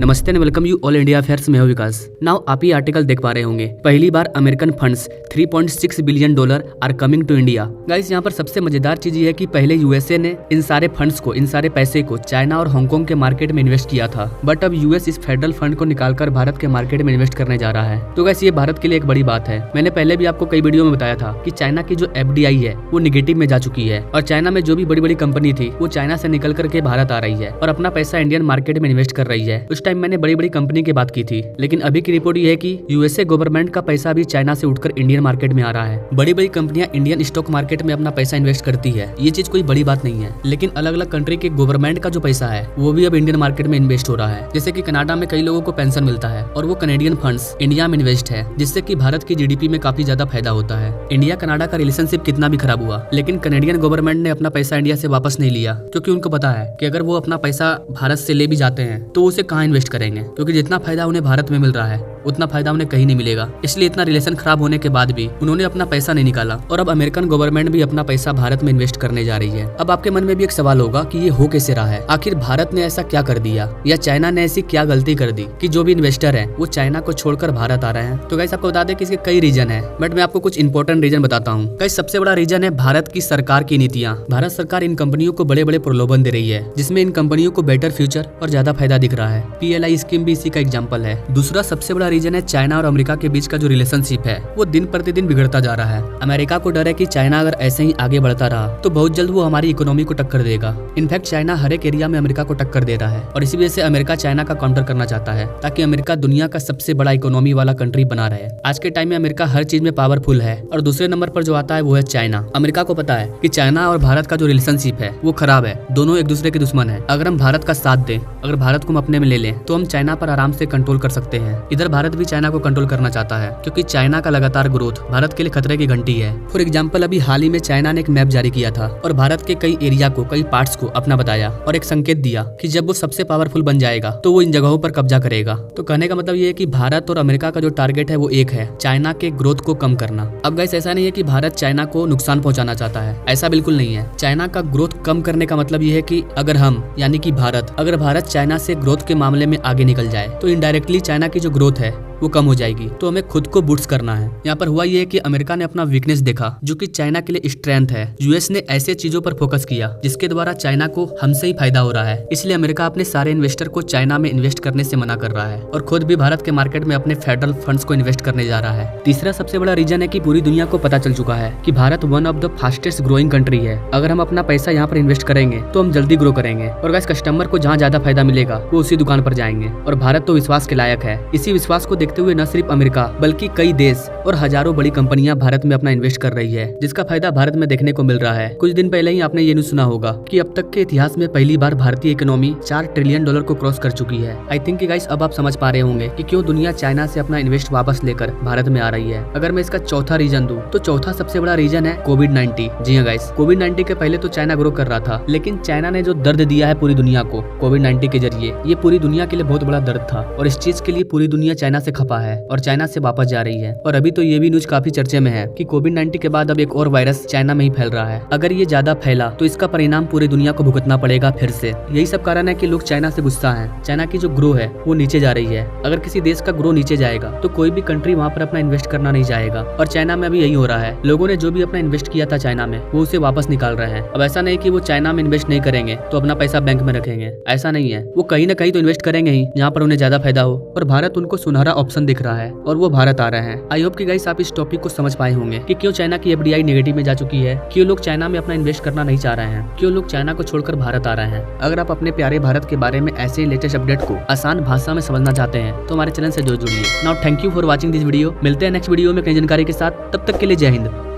नमस्ते and welcome you all India affairs में हो विकास। नाउ आप ये आर्टिकल देख पा रहे होंगे, पहली बार American funds $3.6 billion are coming to India. Guys यहाँ पर सबसे मजेदार चीज ये है कि पहले यूएसए ने इन सारे फंड्स को, इन सारे पैसे को चाइना और हांगकांग के मार्केट में इन्वेस्ट किया था, बट अब यूएस इस फेडरल फंड को निकालकर भारत के मार्केट में इन्वेस्ट करने जा रहा है। तो गाइस ये भारत के लिए एक बड़ी बात है। मैंने पहले भी आपको कई वीडियो में बताया था कि चाइना की जो एफडीआई है वो निगेटिव में जा चुकी है और चाइना में जो भी बड़ी बड़ी कंपनी थी वो चाइना से निकल करके भारत आ रही है और अपना पैसा इंडियन मार्केट में इन्वेस्ट कर रही है। उस टाइम मैंने बड़ी बड़ी कंपनी की बात की थी, लेकिन अभी की रिपोर्ट ये है कि यूएसए गवर्नमेंट का पैसा भी चाइना से उठकर इंडियन मार्केट में आ रहा है। बड़ी बड़ी कंपनियां इंडियन स्टॉक मार्केट में अपना पैसा इन्वेस्ट करती है, ये चीज कोई बड़ी बात नहीं है, लेकिन अलग अलग कंट्री के गवर्नमेंट का जो पैसा है वो भी अब इंडियन मार्केट में इन्वेस्ट हो रहा है। जैसे कि कनाडा में कई लोगों को पेंशन मिलता है और वो कनेडियन फंड्स इंडिया में इन्वेस्ट है, जिससे कि भारत की जीडीपी में काफी ज्यादा फायदा होता है। इंडिया कनाडा का रिलेशनशिप कितना भी खराब हुआ, लेकिन कनेडियन गवर्नमेंट ने अपना पैसा इंडिया से वापस नहीं लिया, क्योंकि उनको पता है कि अगर वो अपना पैसा भारत से ले भी जाते हैं तो उसे कहाँ इन्वेस्ट करेंगे, क्योंकि जितना फायदा उन्हें भारत में मिल रहा है उतना फायदा उन्हें कहीं नहीं मिलेगा। इसलिए इतना रिलेशन खराब होने के बाद भी उन्होंने अपना पैसा नहीं निकाला और अब अमेरिकन गवर्नमेंट भी अपना पैसा भारत में इन्वेस्ट करने जा रही है। अब आपके मन में भी एक सवाल होगा कि ये हो कैसे रहा है, आखिर भारत ने ऐसा क्या कर दिया या चाइना ने ऐसी क्या गलती कर दी कि जो भी इन्वेस्टर है वो चाइना को छोड़कर भारत आ रहे हैं। तो गाइस आपको बता दें कि इसके कई रीजन है, बट मैं आपको कुछ इंपॉर्टेंट रीजन बताता हूँ। गाइस सबसे बड़ा रीजन है भारत की सरकार की नीतियाँ। भारत सरकार इन कंपनियों को बड़े बड़े प्रलोभन दे रही है, जिसमें इन कंपनियों को बेटर फ्यूचर और ज्यादा फायदा दिख रहा है। PLI स्कीम भी इसी का एग्जाम्पल है। दूसरा सबसे बड़ा रीजन है चाइना और अमेरिका के बीच का जो रिलेशनशिप है वो दिन प्रतिदिन बिगड़ता जा रहा है। अमेरिका को डर है कि चाइना अगर ऐसे ही आगे बढ़ता रहा तो बहुत जल्द वो हमारी इकोनॉमी को टक्कर देगा। इनफैक्ट चाइना हर एक एरिया में अमेरिका को टक्कर दे रहा है और इसी वजह से अमेरिका चाइना का काउंटर करना चाहता है, ताकि अमेरिका दुनिया का सबसे बड़ा इकोनॉमी वाला कंट्री बना रहे। आज के टाइम में अमेरिका हर चीज में पावरफुल है और दूसरे नंबर पर जो आता है वो है चाइना। अमेरिका को पता है कि चाइना और भारत का जो रिलेशनशिप है वो खराब है, दोनों एक दूसरे के दुश्मन है। अगर हम भारत का साथ दें, अगर भारत को हम अपने में ले लें तो हम चाइना पर आराम से कंट्रोल कर सकते हैं। इधर भारत भी चाइना को कंट्रोल करना चाहता है, क्योंकि चाइना का लगातार ग्रोथ भारत के लिए खतरे की घंटी है। फॉर एग्जाम्पल अभी हाल ही में चाइना ने एक मैप जारी किया था और भारत के कई एरिया को, कई पार्ट्स को अपना बताया और एक संकेत दिया कि जब वो सबसे पावरफुल बन जाएगा तो वो इन जगहों पर कब्जा करेगा। तो कहने का मतलब ये है कि भारत और अमेरिका का जो टारगेट है वो एक है, चाइना के ग्रोथ को कम करना। अब गाइस ऐसा नहीं है कि भारत चाइना को नुकसान पहुंचाना चाहता है, ऐसा बिल्कुल नहीं है। चाइना का ग्रोथ कम करने का मतलब ये है कि अगर हम यानी कि भारत, अगर भारत चाइना से ग्रोथ के मामले में आगे निकल जाए तो इनडायरेक्टली चाइना की जो ग्रोथ है वो कम हो जाएगी। तो हमें खुद को बूस्ट करना है। यहाँ पर हुआ ये है कि अमेरिका ने अपना वीकनेस देखा जो कि चाइना के लिए स्ट्रेंथ है। यूएस ने ऐसे चीजों पर फोकस किया जिसके द्वारा चाइना को हमसे ही फायदा हो रहा है, इसलिए अमेरिका अपने सारे इन्वेस्टर को चाइना में इन्वेस्ट करने से मना कर रहा है और खुद भी भारत के मार्केट में अपने फेडरल फंड्स को इन्वेस्ट करने जा रहा है। तीसरा सबसे बड़ा रीजन है कि पूरी दुनिया को पता चल चुका है कि Bharat one of the fastest growing country है। अगर हम अपना पैसा यहाँ पर इन्वेस्ट करेंगे तो हम जल्दी ग्रो करेंगे और गाइस कस्टमर को जहाँ ज्यादा फायदा मिलेगा वो उसी दुकान पर जाएंगे और भारत तो विश्वास के लायक है। इसी विश्वास को देखते हुए न सिर्फ अमेरिका बल्कि कई देश और हजारों बड़ी कंपनियां भारत में अपना इन्वेस्ट कर रही है, जिसका फायदा भारत में देखने को मिल रहा है। कुछ दिन पहले ही आपने ये न्यूज़ सुना होगा कि अब तक के इतिहास में पहली बार भारतीय इकोनॉमी $4 ट्रिलियन को क्रॉस कर चुकी है। आई थिंक गाइस अब आप समझ पा रहे होंगे कि क्यों दुनिया चाइना से अपना इन्वेस्ट वापस लेकर भारत में आ रही है। अगर मैं इसका चौथा रीजन दूं तो चौथा सबसे बड़ा रीजन है कोविड-19। जी हाँ गाइस, कोविड-19 के पहले तो चाइना ग्रो कर रहा था, लेकिन चाइना ने जो दर्द दिया है पूरी दुनिया को कोविड-19 के जरिए, ये पूरी दुनिया के लिए बहुत बड़ा दर्द था और इस चीज के लिए पूरी दुनिया चाइना से खपा है और चाइना से वापस जा रही है। और अभी तो ये भी न्यूज काफी चर्चे में है कि कोविड-19 के बाद अब एक और वायरस चाइना में ही फैल रहा है। अगर ये ज्यादा फैला तो इसका परिणाम पूरी दुनिया को भुगतना पड़ेगा फिर से। यही सब कारण है कि लोग चाइना से गुस्सा हैं। चाइना की जो ग्रो है वो नीचे जा रही है। अगर किसी देश का ग्रो नीचे जाएगा तो कोई भी कंट्री वहाँ पर अपना इन्वेस्ट करना नहीं चाहेगा और चाइना में अभी यही हो रहा है। लोगों ने जो भी अपना इन्वेस्ट किया था चाइना में वो उसे वापस निकाल रहे हैं। अब ऐसा नहीं कि वो चाइना में इन्वेस्ट नहीं करेंगे तो अपना पैसा बैंक में रखेंगे, ऐसा नहीं है। वो कहीं ना कहीं तो इन्वेस्ट करेंगे ही जहाँ पर उन्हें ज्यादा फायदा हो और भारत उनको सुनहरा ऑप्शन दिख रहा है और वो भारत आ रहे हैं। आई होप कि गाइस आप इस टॉपिक को समझ पाए होंगे कि क्यों चाइना की एफडीआई नेगेटिव में जा चुकी है, क्यों लोग चाइना में अपना इन्वेस्ट करना नहीं चाह रहे हैं, क्यों लोग चाइना को छोड़कर भारत आ रहे हैं। अगर आप अपने प्यारे भारत के बारे में ऐसे लेटेस्ट अपडेट को आसान भाषा में समझना चाहते हैं तो हमारे चैनल से जुड़िए। Now thank you for watching this video. मिलते हैं नेक्स्ट वीडियो में कई जानकारी के साथ, तब तक के लिए जय हिंद।